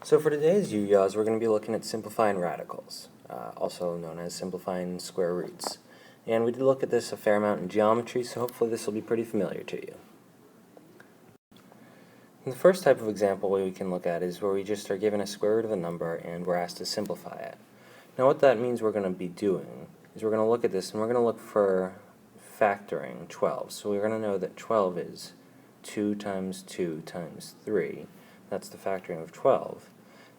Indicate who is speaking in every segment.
Speaker 1: So for today's UYAS, we're going to be looking at simplifying radicals, also known as simplifying square roots. And we did look at this a fair amount in geometry, so hopefully this will be pretty familiar to you. And the first type of example we can look at is where we just are given a square root of a number and we're asked to simplify it. Now what that means we're going to be doing is we're going to look at this and we're going to look for factoring 12. So we're going to know that 12 is 2 times 2 times 3. That's the factoring of 12.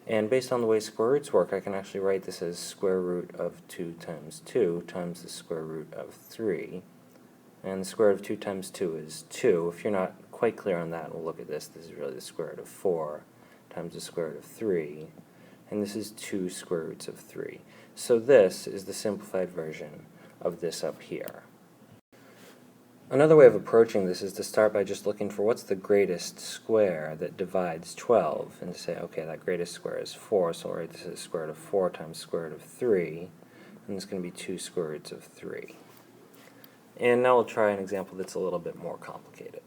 Speaker 1: And based on the way square roots work, I can actually write this as square root of 2 times 2 times the square root of 3. And the square root of 2 times 2 is 2. If you're not quite clear on that, we'll look at this. This is really the square root of 4 times the square root of 3. And this is 2 square roots of 3. So this is the simplified version of this up here. Another way of approaching this is to start by just looking for what's the greatest square that divides 12, and to say, okay, that greatest square is 4, so I'll write this as square root of 4 times square root of 3, and it's going to be 2 square roots of 3. And now we'll try an example that's a little bit more complicated.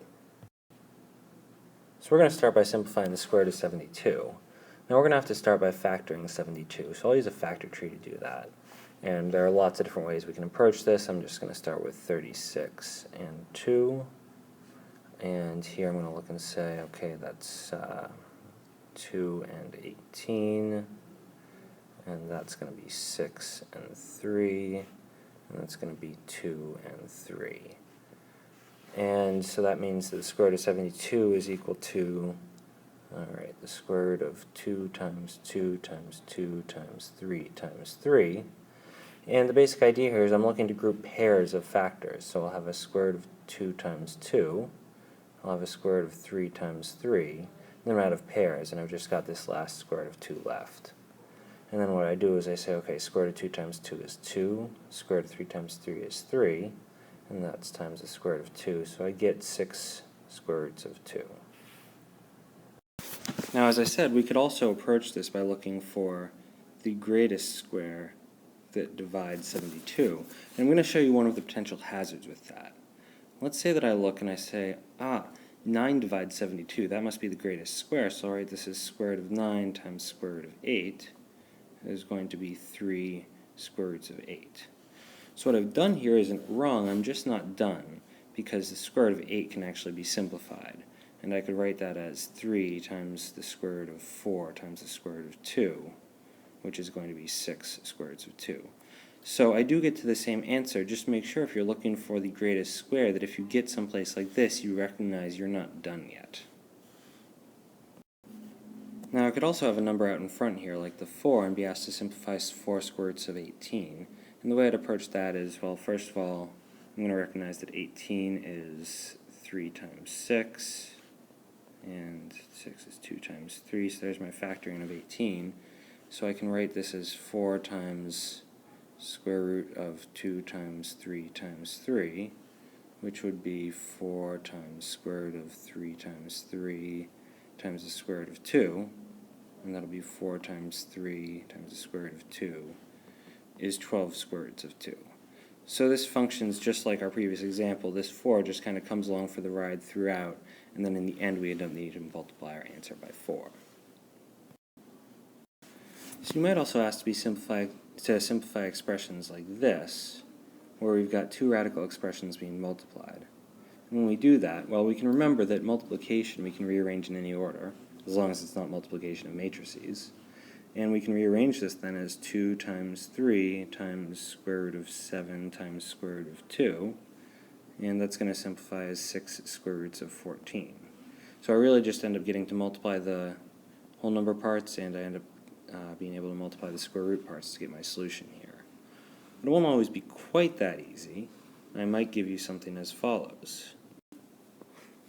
Speaker 1: So we're going to start by simplifying the square root of 72. Now we're going to have to start by factoring 72, so I'll use a factor tree to do that. And there are lots of different ways we can approach this. I'm just going to start with 36 and 2. And here I'm going to look and say, okay, that's 2 and 18. And that's going to be 6 and 3. And that's going to be 2 and 3. And so that means that the square root of 72 is equal to, alright, the square root of 2 times 2 times 2 times 3 times 3. And the basic idea here is I'm looking to group pairs of factors. So I'll have a square root of 2 times 2. I'll have a square root of 3 times 3. And then I'm out of pairs, and I've just got this last square root of 2 left. And then what I do is I say, okay, square root of 2 times 2 is 2. Square root of 3 times 3 is 3. And that's times the square root of 2. So I get 6 square roots of 2. Now, as I said, we could also approach this by looking for the greatest square that divides 72. And I'm going to show you one of the potential hazards with that. Let's say that I look and I say, 9 divides 72. That must be the greatest square, so I'll write this as square root of 9 times square root of 8 is going to be 3 square roots of 8. So what I've done here isn't wrong, I'm just not done, because the square root of 8 can actually be simplified. And I could write that as 3 times the square root of 4 times the square root of 2, which is going to be 6 square roots of 2. So I do get to the same answer. Just make sure if you're looking for the greatest square that if you get someplace like this, you recognize you're not done yet. Now I could also have a number out in front here, like the 4, and be asked to simplify 4 square roots of 18. And the way I'd approach that is, well, first of all, I'm going to recognize that 18 is 3 times 6, and 6 is 2 times 3, so there's my factoring of 18. So I can write this as 4 times square root of 2 times 3 times 3, which would be 4 times square root of 3 times 3 times the square root of 2, and that'll be 4 times 3 times the square root of 2, is 12 square roots of 2. So this functions just like our previous example. This 4 just kind of comes along for the ride throughout, and then in the end we end up needing to multiply our answer by 4. So you might also ask to simplify expressions like this, where we've got two radical expressions being multiplied. And when we do that, well, we can remember that multiplication we can rearrange in any order, as long as it's not multiplication of matrices. And we can rearrange this then as 2 times 3 times square root of 7 times square root of 2, and that's going to simplify as 6 square roots of 14. So I really just end up getting to multiply the whole number parts, and I end up being able to multiply the square root parts to get my solution here. But it won't always be quite that easy. I might give you something as follows.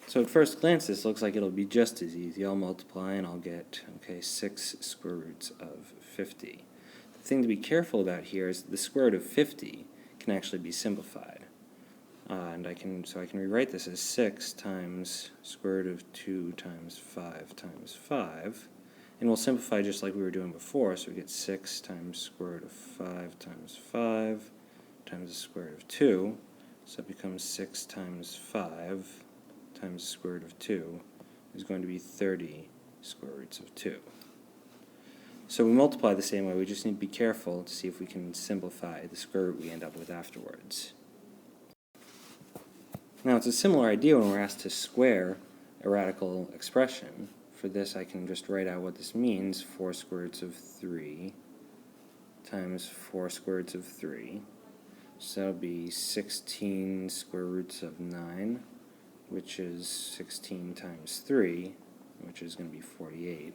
Speaker 1: So at first glance this looks like it'll be just as easy. I'll multiply and I'll get, okay, 6 square roots of 50. The thing to be careful about here is that the square root of 50 can actually be simplified. And I can rewrite this as 6 times square root of 2 times 5 times 5. And we'll simplify just like we were doing before, so we get 6 times square root of 5 times 5 times the square root of 2. So it becomes 6 times 5 times the square root of 2 is going to be 30 square roots of 2. So we multiply the same way, we just need to be careful to see if we can simplify the square root we end up with afterwards. Now it's a similar idea when we're asked to square a radical expression. For this I can just write out what this means, 4 square roots of 3 times 4 square roots of 3. So that'll be 16 square roots of 9, which is 16 times 3, which is going to be 48.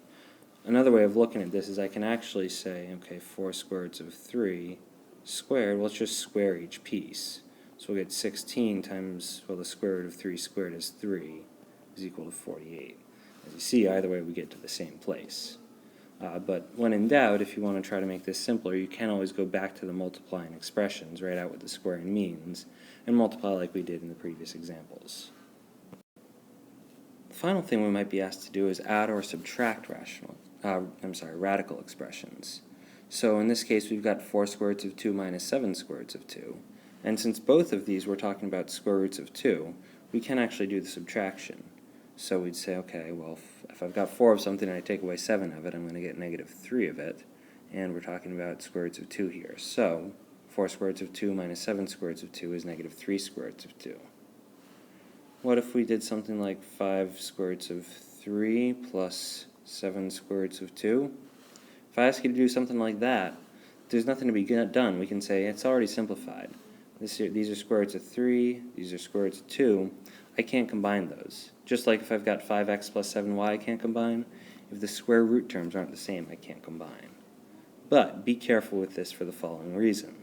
Speaker 1: Another way of looking at this is I can actually say, okay, 4 square roots of 3 squared, well, let's just square each piece. So we'll get 16 times, well, the square root of 3 squared is 3, is equal to 48. As you see, either way we get to the same place. But when in doubt, if you want to try to make this simpler, you can always go back to the multiplying expressions, write out what the squaring means, and multiply like we did in the previous examples. The final thing we might be asked to do is add or subtract radical expressions. So in this case we've got 4 square roots of 2 minus 7 square roots of 2. And since both of these we're talking about square roots of 2, we can actually do the subtraction. So we'd say, okay, well, if I've got 4 of something and I take away 7 of it, I'm going to get negative 3 of it. And we're talking about square roots of 2 here. So 4 square roots of 2 minus 7 square roots of 2 is negative 3 square roots of 2. What if we did something like 5 square roots of 3 plus 7 square roots of 2? If I ask you to do something like that, there's nothing to be done. We can say it's already simplified. These are square roots of 3, these are square roots of 2. I can't combine those. Just like if I've got 5x plus 7y I can't combine, if the square root terms aren't the same, I can't combine. But be careful with this for the following reason.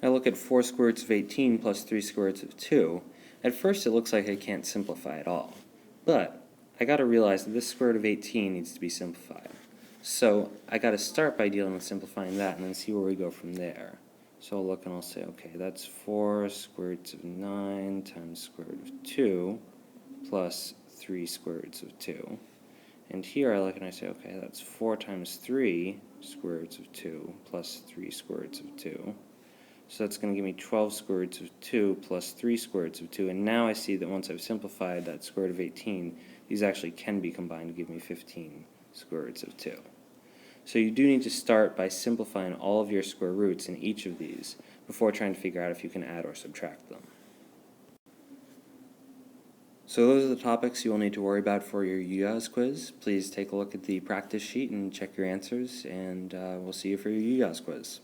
Speaker 1: I look at 4 square roots of 18 plus 3 square roots of 2. At first it looks like I can't simplify at all. But I got to realize that this square root of 18 needs to be simplified. So I got to start by dealing with simplifying that and then see where we go from there. So I'll look and I'll say, okay, that's 4 square roots of 9 times square root of 2 plus 3 square roots of 2. And here I look and I say, okay, that's 4 times 3 square roots of 2 plus 3 square roots of 2. So that's going to give me 12 square roots of 2 plus 3 square roots of 2. And now I see that once I've simplified that square root of 18, these actually can be combined to give me 15 square roots of 2. So you do need to start by simplifying all of your square roots in each of these before trying to figure out if you can add or subtract them. So those are the topics you will need to worry about for your UYAS quiz. Please take a look at the practice sheet and check your answers, and we'll see you for your UYAS quiz.